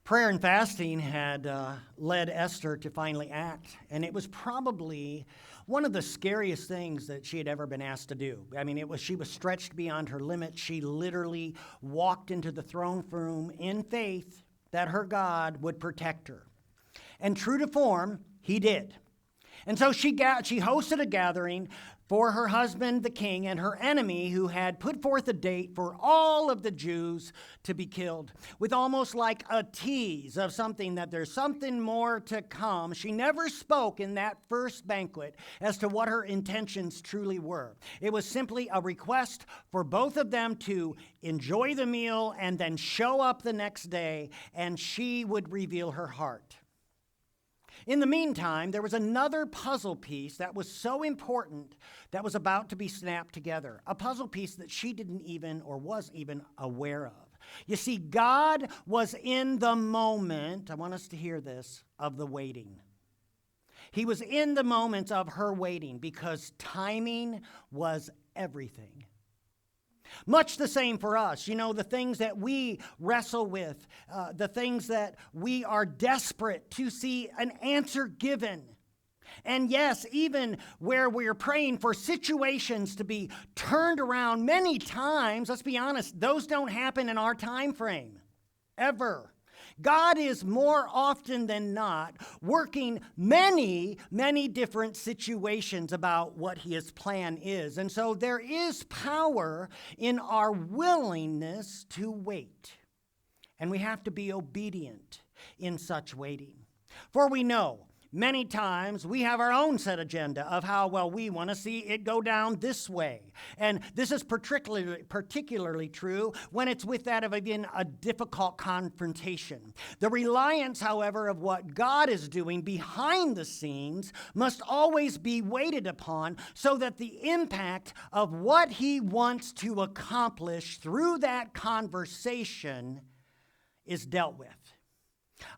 Prayer and fasting had led Esther to finally act, and it was probably one of the scariest things that she had ever been asked to do. I mean, she was stretched beyond her limits. She literally walked into the throne room in faith that her God would protect her. And true to form, he did. And so she hosted a gathering for her husband, the king, and her enemy, who had put forth a date for all of the Jews to be killed, with almost like a tease of something that there's something more to come. She never spoke in that first banquet as to what her intentions truly were. It was simply a request for both of them to enjoy the meal and then show up the next day, and she would reveal her heart. In the meantime, there was another puzzle piece that was so important that was about to be snapped together, a puzzle piece that she didn't even or was even aware of. You see, God was in the moment, I want us to hear this, of the waiting. He was in the moments of her waiting because timing was everything. Much the same for us. You know, the things that we wrestle with, the things that we are desperate to see an answer given. And yes, even where we're praying for situations to be turned around many times, let's be honest, those don't happen in our time frame, ever. God is more often than not working many, many different situations about what his plan is. And so there is power in our willingness to wait. And we have to be obedient in such waiting. For we know many times we have our own set agenda of how well we want to see it go down this way. And this is particularly true when it's with that of again a difficult confrontation. The reliance, however, of what God is doing behind the scenes must always be waited upon so that the impact of what he wants to accomplish through that conversation is dealt with.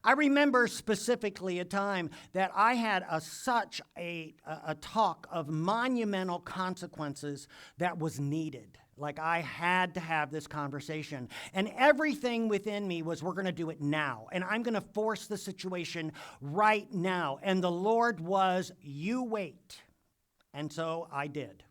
I remember specifically a time that I had such a talk of monumental consequences that was needed. Like I had to have this conversation. And everything within me was, we're going to do it now. And I'm going to force the situation right now. And the Lord was, you wait. And so I did.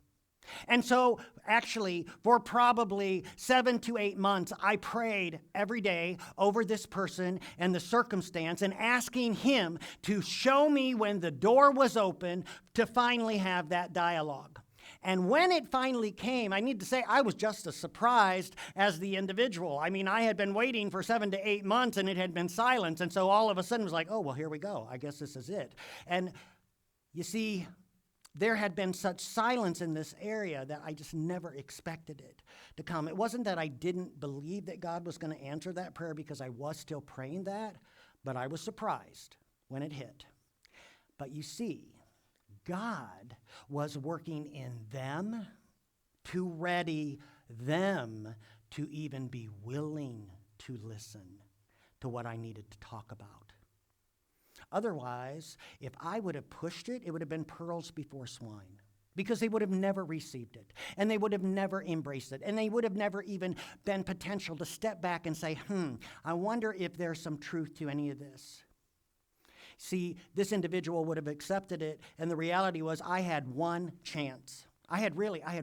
And so actually, for probably 7 to 8 months, I prayed every day over this person and the circumstance and asking him to show me when the door was open to finally have that dialogue. And when it finally came, I need to say I was just as surprised as the individual. I mean, I had been waiting for 7 to 8 months and it had been silence. And so all of a sudden it was like, oh, well, here we go. I guess this is it. And you see, there had been such silence in this area that I just never expected it to come. It wasn't that I didn't believe that God was going to answer that prayer because I was still praying that, but I was surprised when it hit. But you see, God was working in them to ready them to even be willing to listen to what I needed to talk about. Otherwise, if I would have pushed it, it would have been pearls before swine because they would have never received it and they would have never embraced it and they would have never even been potential to step back and say, I wonder if there's some truth to any of this. See, this individual would have accepted it, and the reality was I had one chance. I had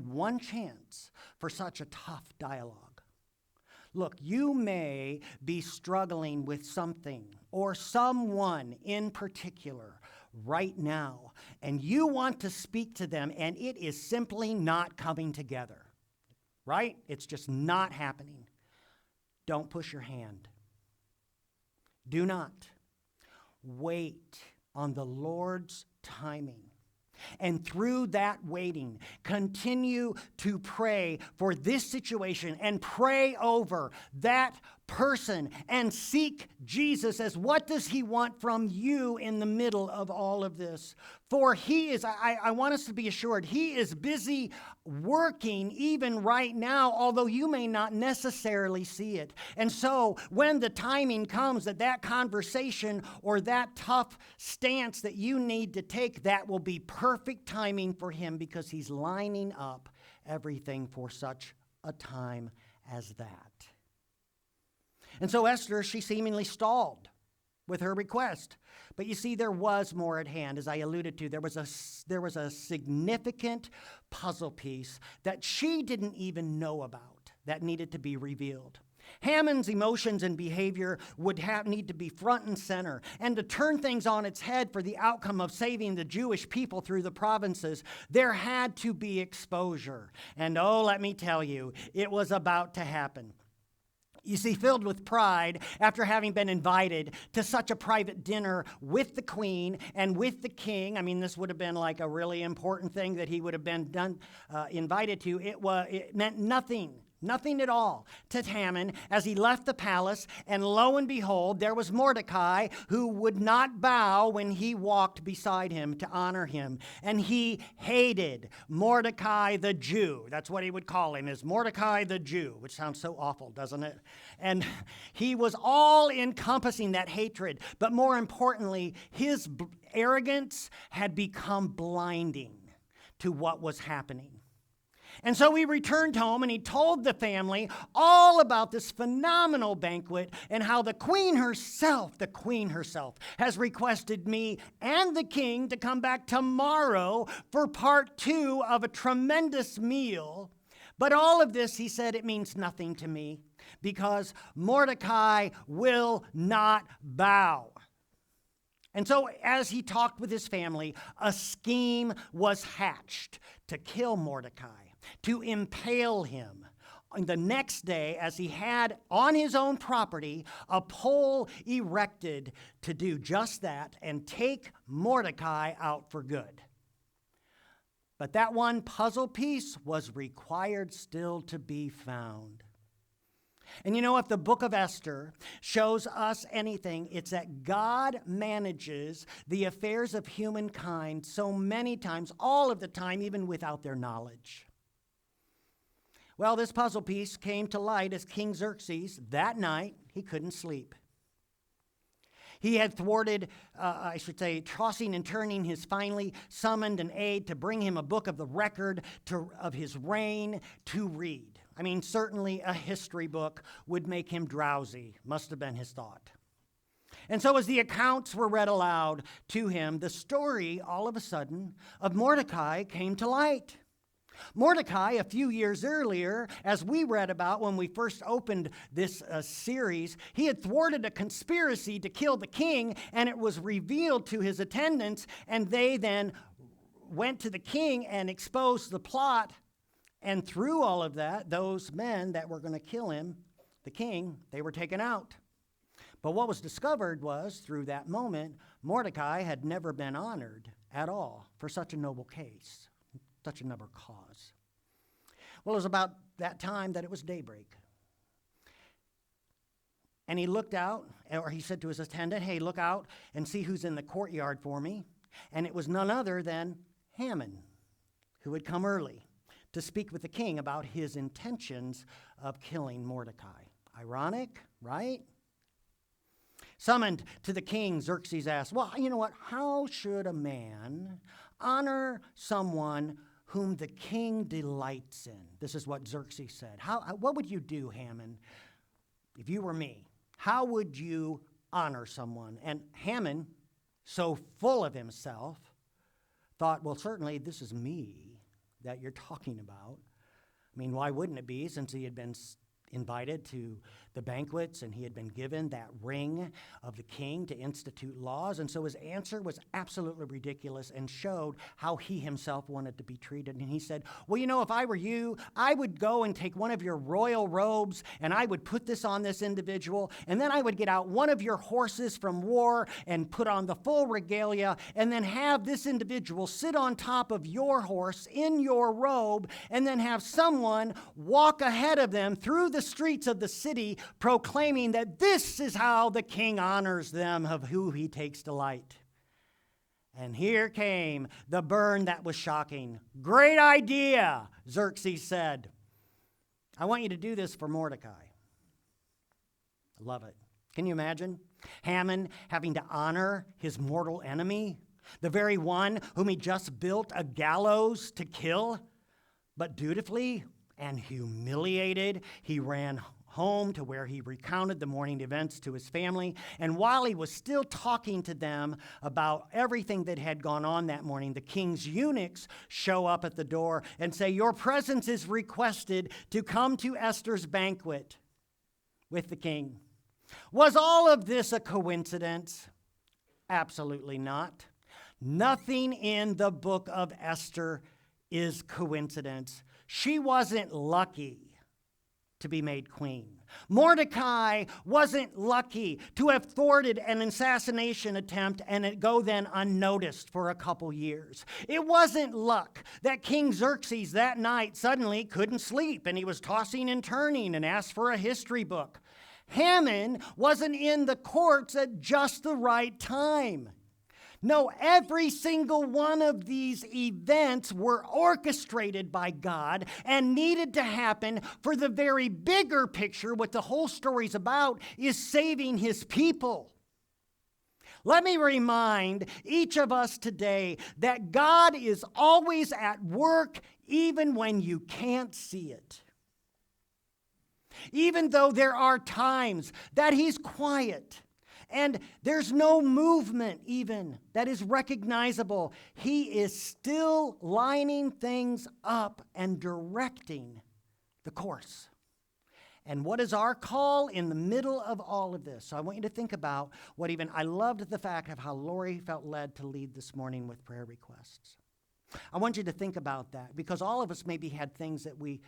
one chance for such a tough dialogue. Look, you may be struggling with something or someone in particular right now, and you want to speak to them, and it is simply not coming together, right? It's just not happening. Don't push your hand. Do not. Wait on the Lord's timing. And through that waiting, continue to pray for this situation and pray over that person and seek Jesus as what does he want from you in the middle of all of this? For he is, I want us to be assured, he is busy working even right now, although you may not necessarily see it. And so when the timing comes that conversation or that tough stance that you need to take, that will be perfect timing for him because he's lining up everything for such a time as that. And so Esther, she seemingly stalled with her request. But you see, there was more at hand. As I alluded to, there was a significant puzzle piece that she didn't even know about that needed to be revealed. Haman's emotions and behavior would need to be front and center. And to turn things on its head for the outcome of saving the Jewish people through the provinces, there had to be exposure. And oh, let me tell you, it was about to happen. You see, filled with pride, after having been invited to such a private dinner with the queen and with the king, I mean, this would have been like a really important thing that he would have been invited to. It meant nothing at all to Haman as he left the palace, and lo and behold, there was Mordecai who would not bow when he walked beside him to honor him. And he hated Mordecai the Jew. That's what he would call him, is Mordecai the Jew, which sounds so awful, doesn't it? And he was all encompassing that hatred. But more importantly, his arrogance had become blinding to what was happening. And so he returned home and he told the family all about this phenomenal banquet and how the queen herself has requested me and the king to come back tomorrow for part 2 of a tremendous meal. But all of this, he said, it means nothing to me because Mordecai will not bow. And so as he talked with his family, a scheme was hatched to kill Mordecai, to impale him. And the next day, as he had on his own property a pole erected to do just that and take Mordecai out for good. But that one puzzle piece was required still to be found. And you know, if the book of Esther shows us anything, it's that God manages the affairs of humankind so many times, all of the time, even without their knowledge. Well, this puzzle piece came to light as King Xerxes, that night, he couldn't sleep. He had thwarted, tossing and turning his finally summoned an aide to bring him a book of the record of his reign to read. I mean, certainly a history book would make him drowsy, must have been his thought. And so as the accounts were read aloud to him, the story, all of a sudden, of Mordecai came to light. Mordecai, a few years earlier, as we read about when we first opened this series, he had thwarted a conspiracy to kill the king, and it was revealed to his attendants, and they then went to the king and exposed the plot. And through all of that, those men that were going to kill him, the king, they were taken out. But what was discovered was, through that moment, Mordecai had never been honored at all for such a noble case, such a noble cause. Well, it was about that time that it was daybreak. And he looked out, or he said to his attendant, hey, look out and see who's in the courtyard for me. And it was none other than Haman, who had come early to speak with the king about his intentions of killing Mordecai. Ironic, right? Summoned to the king, Xerxes asked, well, you know what? How should a man honor someone whom the king delights in? This is what Xerxes said. What would you do, Haman, if you were me? How would you honor someone? And Haman, so full of himself, thought, well, certainly this is me that you're talking about. I mean, why wouldn't it be, since he had been invited to the banquets and he had been given that ring of the king to institute laws? And so his answer was absolutely ridiculous and showed how he himself wanted to be treated. And he said, well, you know, if I were you, I would go and take one of your royal robes and I would put this on this individual, and then I would get out one of your horses from war and put on the full regalia, and then have this individual sit on top of your horse in your robe, and then have someone walk ahead of them through the streets of the city proclaiming that this is how the king honors them of who he takes delight. And here came the burn that was shocking. Great idea, Xerxes said. I want you to do this for Mordecai. I love it. Can you imagine Haman having to honor his mortal enemy, the very one whom he just built a gallows to kill, but dutifully and humiliated, he ran home to where he recounted the morning events to his family. And while he was still talking to them about everything that had gone on that morning, the king's eunuchs show up at the door and say, "Your presence is requested to come to Esther's banquet with the king." Was all of this a coincidence? Absolutely not. Nothing in the book of Esther is coincidence. She wasn't lucky to be made queen. Mordecai wasn't lucky to have thwarted an assassination attempt and it go then unnoticed for a couple years. It wasn't luck that King Xerxes that night suddenly couldn't sleep and he was tossing and turning and asked for a history book. Haman wasn't in the courts at just the right time. No, every single one of these events were orchestrated by God and needed to happen for the very bigger picture. What the whole story's about is saving his people. Let me remind each of us today that God is always at work even when you can't see it. Even though there are times that he's quiet, and there's no movement even that is recognizable, he is still lining things up and directing the course. And what is our call in the middle of all of this? So I want you to think about I loved the fact of how Lori felt led to lead this morning with prayer requests. I want you to think about that because all of us maybe had things that we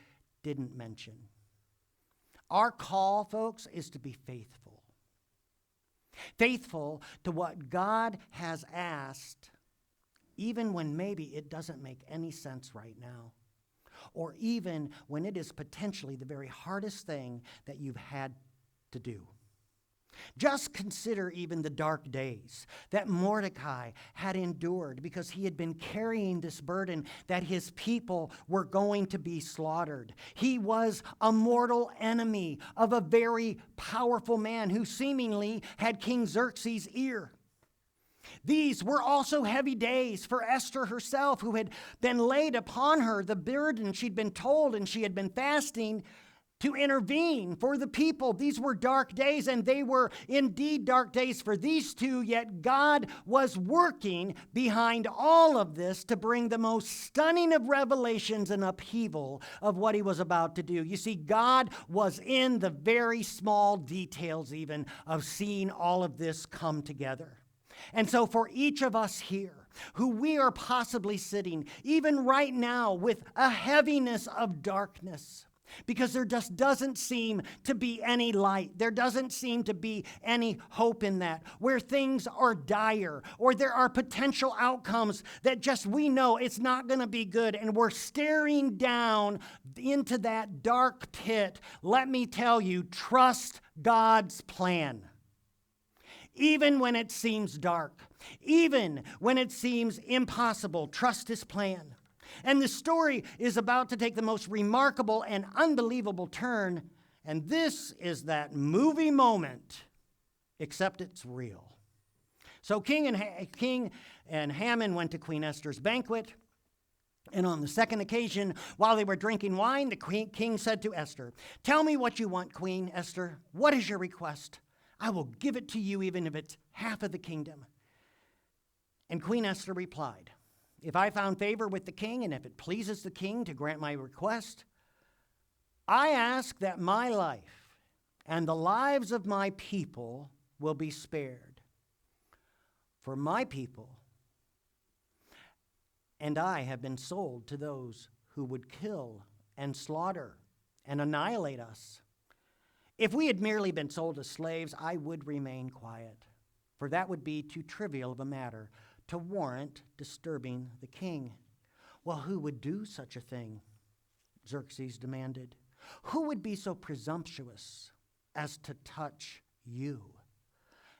didn't mention. Our call, folks, is to be faithful. Faithful to what God has asked, even when maybe it doesn't make any sense right now, or even when it is potentially the very hardest thing that you've had to do. Just consider even the dark days that Mordecai had endured because he had been carrying this burden that his people were going to be slaughtered. He was a mortal enemy of a very powerful man who seemingly had King Xerxes' ear. These were also heavy days for Esther herself, who had been laid upon her the burden she'd been told, and she had been fasting to intervene for the people. These were dark days, and they were indeed dark days for these two, yet God was working behind all of this to bring the most stunning of revelations and upheaval of what he was about to do. You see, God was in the very small details even of seeing all of this come together. And so for each of us here, who we are possibly sitting, even right now, with a heaviness of darkness, because there just doesn't seem to be any light. There doesn't seem to be any hope in that, where things are dire, or there are potential outcomes that just we know it's not going to be good, and we're staring down into that dark pit. Let me tell you, trust God's plan. Even when it seems dark, even when it seems impossible, trust his plan. And the story is about to take the most remarkable and unbelievable turn, and this is that movie moment, except it's real. So King and Haman went to Queen Esther's banquet, and on the second occasion, while they were drinking wine, the king said to Esther, "Tell me what you want, Queen Esther. What is your request? I will give it to you even if it's half of the kingdom." And Queen Esther replied, "If I found favor with the king, and if it pleases the king to grant my request, I ask that my life and the lives of my people will be spared. For my people and I have been sold to those who would kill and slaughter and annihilate us. If we had merely been sold as slaves, I would remain quiet, for that would be too trivial of a matter to warrant disturbing the king." "Well, who would do such a thing?" Xerxes demanded. "Who would be so presumptuous as to touch you?"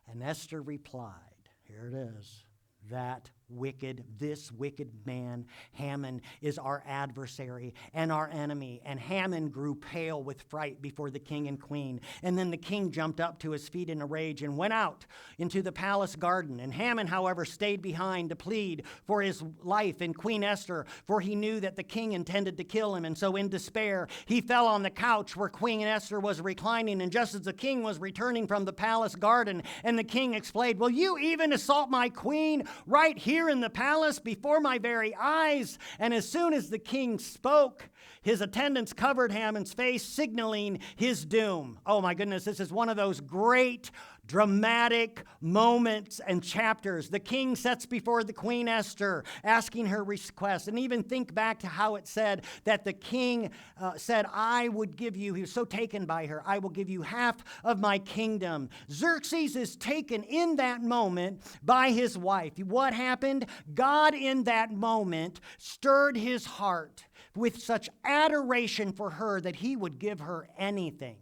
And Esther replied, here it is, "That wicked. This wicked man, Haman, is our adversary and our enemy. And Haman grew pale with fright before the king and queen. And then the king jumped up to his feet in a rage and went out into the palace garden. And Haman, however, stayed behind to plead for his life and Queen Esther, for he knew that the king intended to kill him. And so in despair, he fell on the couch where Queen Esther was reclining. And just as the king was returning from the palace garden, and the king exclaimed, "Will you even assault my queen right here in the palace before my very eyes?" And as soon as the king spoke, his attendants covered Haman's face, signaling his doom. Oh my goodness, this is one of those great dramatic moments and chapters. The king sets before the Queen Esther, asking her request. And even think back to how it said that the king said, "I would give you," he was so taken by her, "I will give you half of my kingdom." Xerxes is taken in that moment by his wife. What happened? God in that moment stirred his heart with such adoration for her that he would give her anything.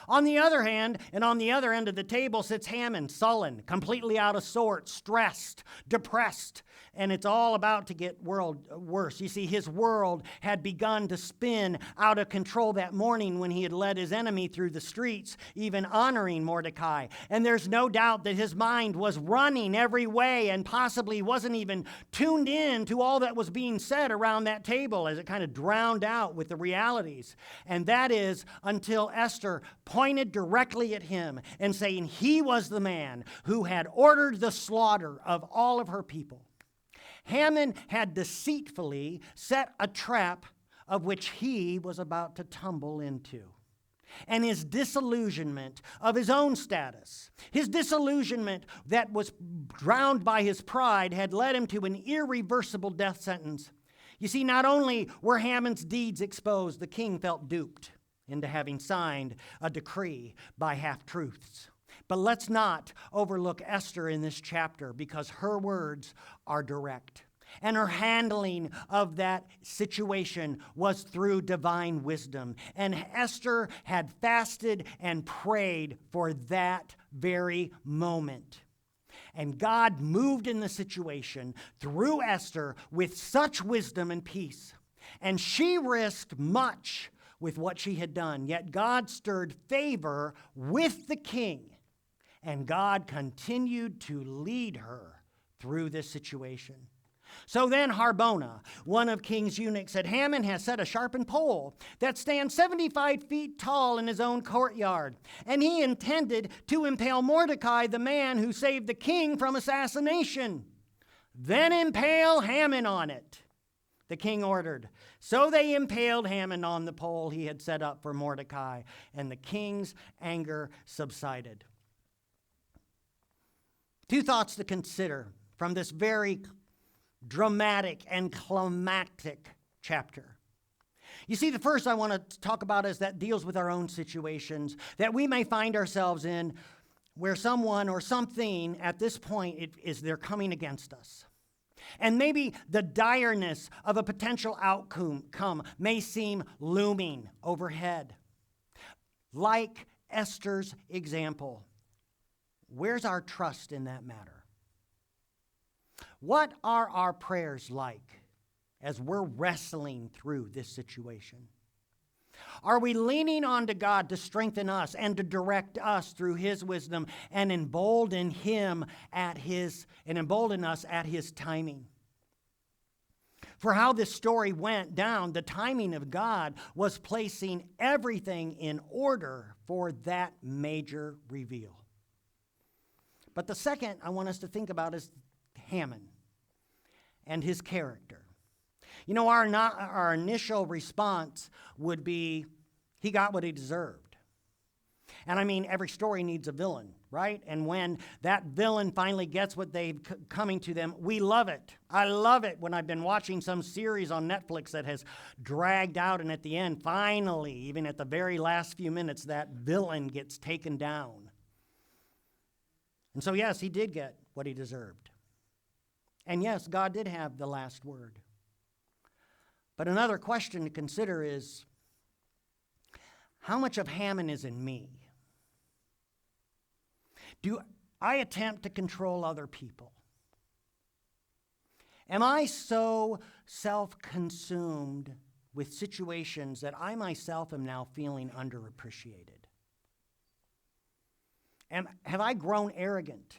On the other hand, and on the other end of the table sits Haman, sullen, completely out of sorts, stressed, depressed, and it's all about to get worse. You see, his world had begun to spin out of control that morning when he had led his enemy through the streets, even honoring Mordecai. And there's no doubt that his mind was running every way and possibly wasn't even tuned in to all that was being said around that table, as it kind of drowned out with the realities. And that is until Esther pointed directly at him and saying he was the man who had ordered the slaughter of all of her people. Haman had deceitfully set a trap of which he was about to tumble into. And his disillusionment of his own status, his disillusionment that was drowned by his pride, had led him to an irreversible death sentence. You see, not only were Haman's deeds exposed, the king felt duped into having signed a decree by half-truths. But let's not overlook Esther in this chapter, because her words are direct. And her handling of that situation was through divine wisdom. And Esther had fasted and prayed for that very moment. And God moved in the situation through Esther with such wisdom and peace. And she risked much with what she had done. Yet God stirred favor with the king. And God continued to lead her through this situation. So then Harbona, one of King's eunuchs, said, "Haman has set a sharpened pole that stands 75 feet tall in his own courtyard. And he intended to impale Mordecai, the man who saved the king from assassination. Then impale Haman on it," the king ordered. So they impaled Haman on the pole he had set up for Mordecai, and the king's anger subsided. Two thoughts to consider from this very dramatic and climactic chapter. You see, the first I want to talk about is that deals with our own situations that we may find ourselves in, where someone or something at this point they're coming against us. And maybe the direness of a potential outcome may seem looming overhead. Like Esther's example, where's our trust in that matter? What are our prayers like as we're wrestling through this situation? Are we leaning on to God to strengthen us and to direct us through his wisdom and embolden us at his timing? For how this story went down, the timing of God was placing everything in order for that major reveal. But the second I want us to think about is Haman and his character. You know, our initial response would be, he got what he deserved. And I mean, every story needs a villain, right? And when that villain finally gets what they've coming to them, we love it. I love it when I've been watching some series on Netflix that has dragged out, and at the end, finally, even at the very last few minutes, that villain gets taken down. And so, yes, he did get what he deserved. And yes, God did have the last word. But another question to consider is, how much of Haman is in me? Do I attempt to control other people? Am I so self-consumed with situations that I myself am now feeling underappreciated? Have I grown arrogant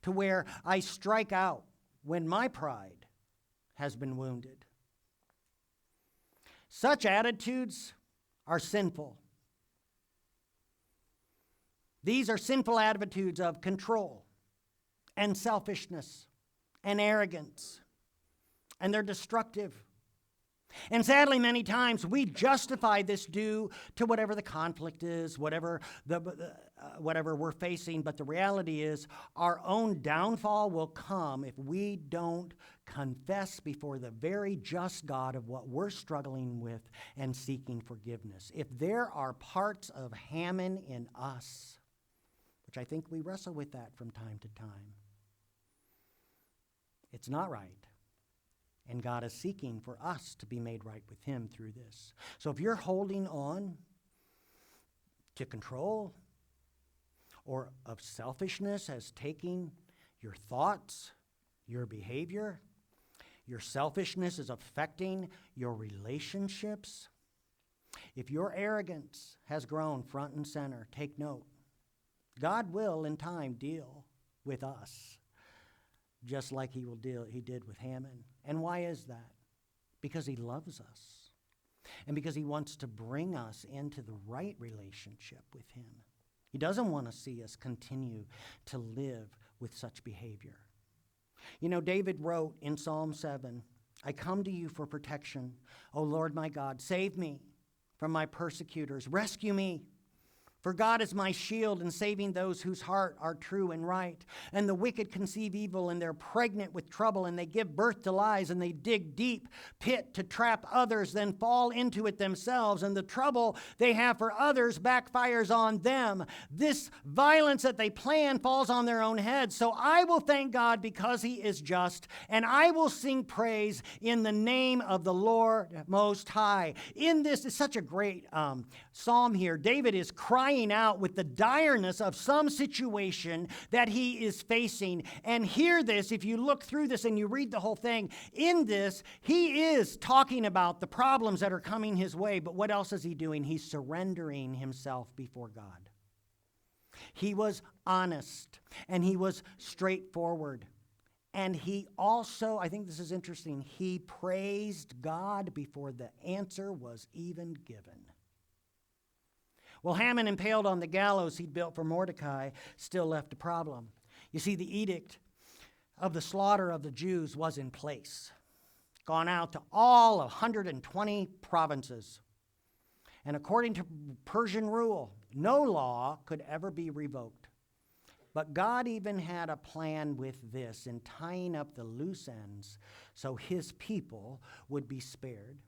to where I strike out when my pride has been wounded? Such attitudes are sinful. These are sinful attitudes of control and selfishness and arrogance, and they're destructive. And sadly, many times we justify this due to whatever the conflict is, whatever we're facing. But the reality is our own downfall will come if we don't confess before the very just God of what we're struggling with and seeking forgiveness. If there are parts of Haman in us, which I think we wrestle with that from time to time, it's not right. And God is seeking for us to be made right with him through this. So if you're holding on to control or of selfishness as taking your thoughts, your behavior, your selfishness is affecting your relationships, if your arrogance has grown front and center, take note. God will in time deal with us just like he did with Haman. And why is that? Because he loves us. And because he wants to bring us into the right relationship with him. He doesn't want to see us continue to live with such behavior. You know, David wrote in Psalm 7, I come to you for protection. O Lord my God, save me from my persecutors. Rescue me. For God is my shield in saving those whose heart are true and right. And the wicked conceive evil, and they're pregnant with trouble, and they give birth to lies, and they dig deep pit to trap others, then fall into it themselves. And the trouble they have for others backfires on them. This violence that they plan falls on their own heads. So I will thank God because he is just, and I will sing praise in the name of the Lord Most High. In this is such a great psalm here. David is crying out with the direness of some situation that he is facing. And hear this, if you look through this and you read the whole thing, in this, he is talking about the problems that are coming his way. But what else is he doing? He's surrendering himself before God. He was honest and he was straightforward. And he also, I think this is interesting, he praised God before the answer was even given. Well, Haman, impaled on the gallows he'd built for Mordecai, still left a problem. You see, the edict of the slaughter of the Jews was in place, gone out to all 120 provinces. And according to Persian rule, no law could ever be revoked. But God even had a plan with this in tying up the loose ends so his people would be spared.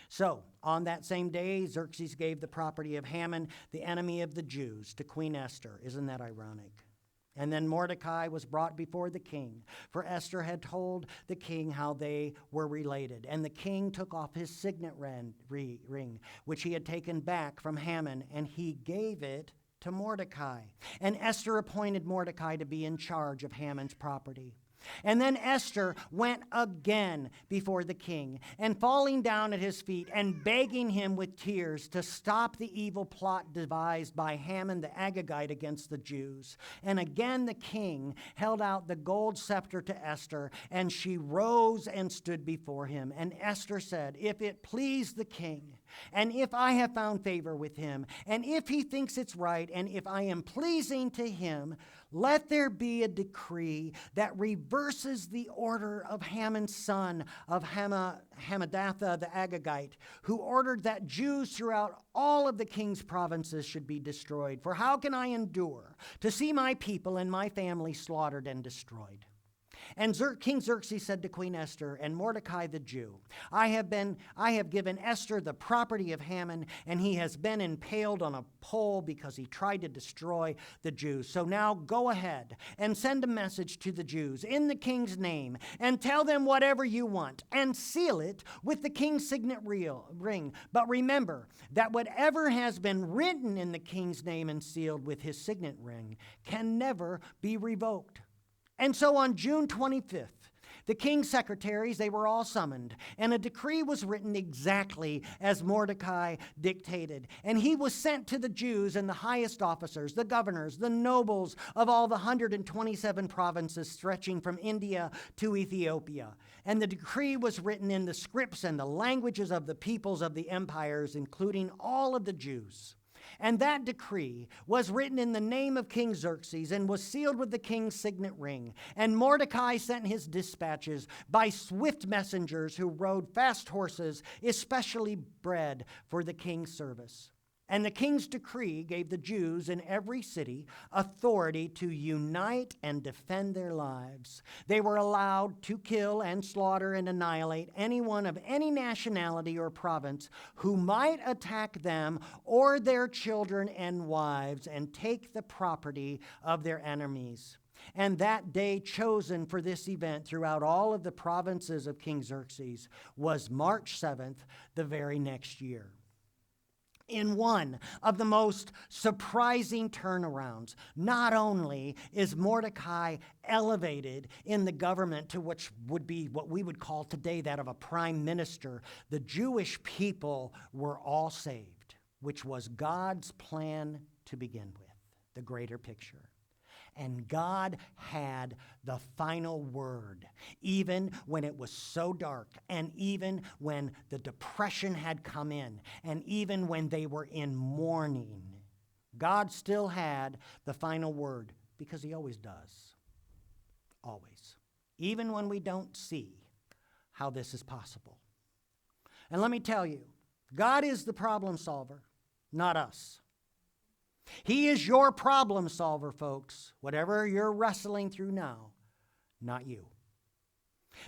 So, on that same day, Xerxes gave the property of Haman, the enemy of the Jews, to Queen Esther. Isn't that ironic? And then Mordecai was brought before the king, for Esther had told the king how they were related. And the king took off his signet ring, which he had taken back from Haman, and he gave it to Mordecai. And Esther appointed Mordecai to be in charge of Haman's property. And then Esther went again before the king, and falling down at his feet and begging him with tears to stop the evil plot devised by Haman the Agagite against the Jews. And again the king held out the gold scepter to Esther, and she rose and stood before him. And Esther said, if it please the king, and if I have found favor with him, and if he thinks it's right, and if I am pleasing to him, let there be a decree that reverses the order of Haman's son, of Hammedatha the Agagite, who ordered that Jews throughout all of the king's provinces should be destroyed. For how can I endure to see my people and my family slaughtered and destroyed? And King Xerxes said to Queen Esther and Mordecai the Jew, I have given Esther the property of Haman, and he has been impaled on a pole because he tried to destroy the Jews. So now go ahead and send a message to the Jews in the king's name, and tell them whatever you want, and seal it with the king's signet ring. But remember that whatever has been written in the king's name and sealed with his signet ring can never be revoked. And so on June 25th, The king's secretaries, they were all summoned, and a decree was written exactly as Mordecai dictated. And he was sent to the Jews and the highest officers, the governors, the nobles of all the 127 provinces stretching from India to Ethiopia. And the decree was written in the scripts and the languages of the peoples of the empires, including all of the Jews. And that decree was written in the name of King Xerxes and was sealed with the king's signet ring. And Mordecai sent his dispatches by swift messengers who rode fast horses, especially bred for the king's service. And the king's decree gave the Jews in every city authority to unite and defend their lives. They were allowed to kill and slaughter and annihilate anyone of any nationality or province who might attack them or their children and wives and take the property of their enemies. And that day chosen for this event throughout all of the provinces of King Xerxes was March 7th, the very next year. In one of the most surprising turnarounds, not only is Mordecai elevated in the government to which would be what we would call today that of a prime minister, the Jewish people were all saved, which was God's plan to begin with, the greater picture. And God had the final word, even when it was so dark, and even when the depression had come in, and even when they were in mourning. God still had the final word, because he always does. Always. Even when we don't see how this is possible. And let me tell you, God is the problem solver, not us. He is your problem solver, folks, whatever you're wrestling through now, not you.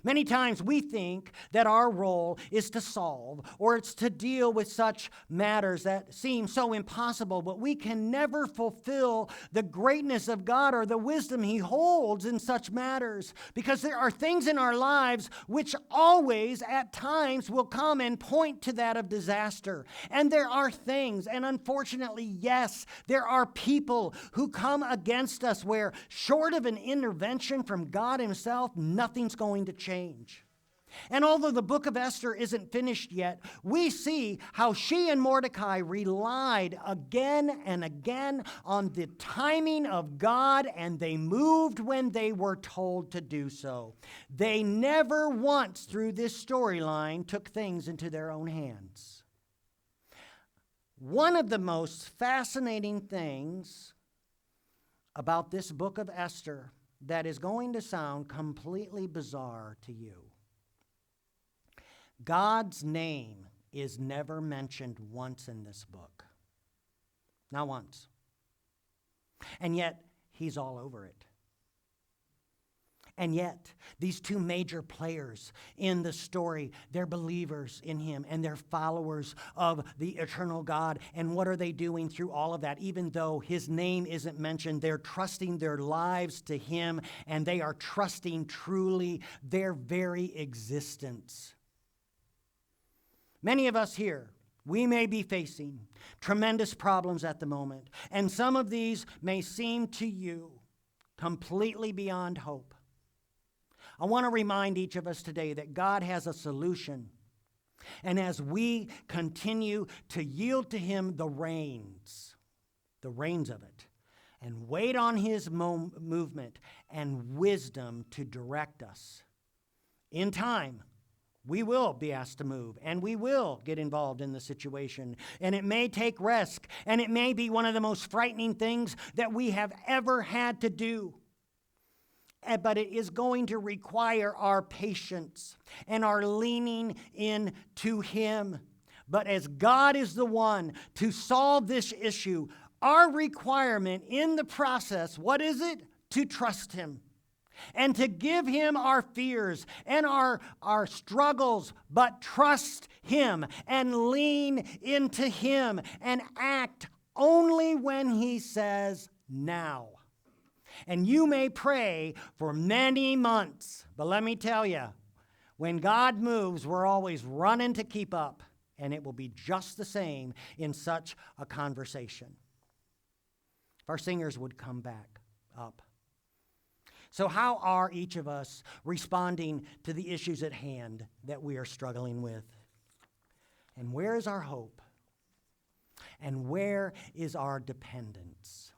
Many times we think that our role is to solve or it's to deal with such matters that seem so impossible, but we can never fulfill the greatness of God or the wisdom he holds in such matters, because there are things in our lives which always at times will come and point to that of disaster. And there are things, and unfortunately, yes, there are people who come against us where short of an intervention from God himself, nothing's going to change. And although the book of Esther isn't finished yet, we see how she and Mordecai relied again and again on the timing of God, and they moved when they were told to do so. They never once through this storyline took things into their own hands. One of the most fascinating things about this book of Esther that is going to sound completely bizarre to you. God's name is never mentioned once in this book. Not once. And yet, he's all over it. And yet, these two major players in the story, they're believers in him and they're followers of the eternal God. And what are they doing through all of that? Even though his name isn't mentioned, they're trusting their lives to him, and they are trusting truly their very existence. Many of us here, we may be facing tremendous problems at the moment, and some of these may seem to you completely beyond hope. I want to remind each of us today that God has a solution. And as we continue to yield to him the reins of it, and wait on his movement and wisdom to direct us, in time, we will be asked to move, and we will get involved in the situation. And it may take risk, and it may be one of the most frightening things that we have ever had to do. But it is going to require our patience and our leaning into him. But as God is the one to solve this issue, our requirement in the process, what is it? To trust him and to give him our fears and our struggles, but trust him and lean into him and act only when he says now. And you may pray for many months, but let me tell you, when God moves, we're always running to keep up, and it will be just the same in such a conversation. If our singers would come back up. So how are each of us responding to the issues at hand that we are struggling with? And where is our hope? And where is our dependence?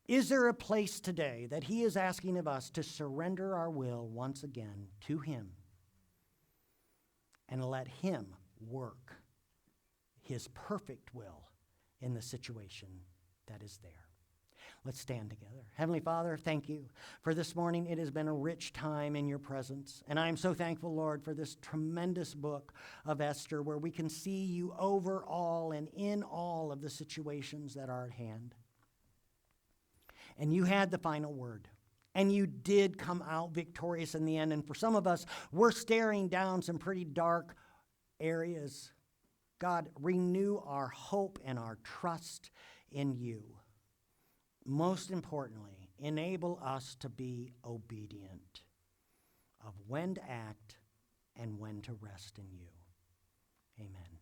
Is there a place today that he is asking of us to surrender our will once again to him and let him work his perfect will in the situation that is there? Let's stand together. Heavenly Father, thank you for this morning. It has been a rich time in your presence. And I am so thankful, Lord, for this tremendous book of Esther where we can see you over all and in all of the situations that are at hand. And you had the final word. And you did come out victorious in the end. And for some of us, we're staring down some pretty dark areas. God, renew our hope and our trust in you. Most importantly, enable us to be obedient of when to act and when to rest in you. Amen.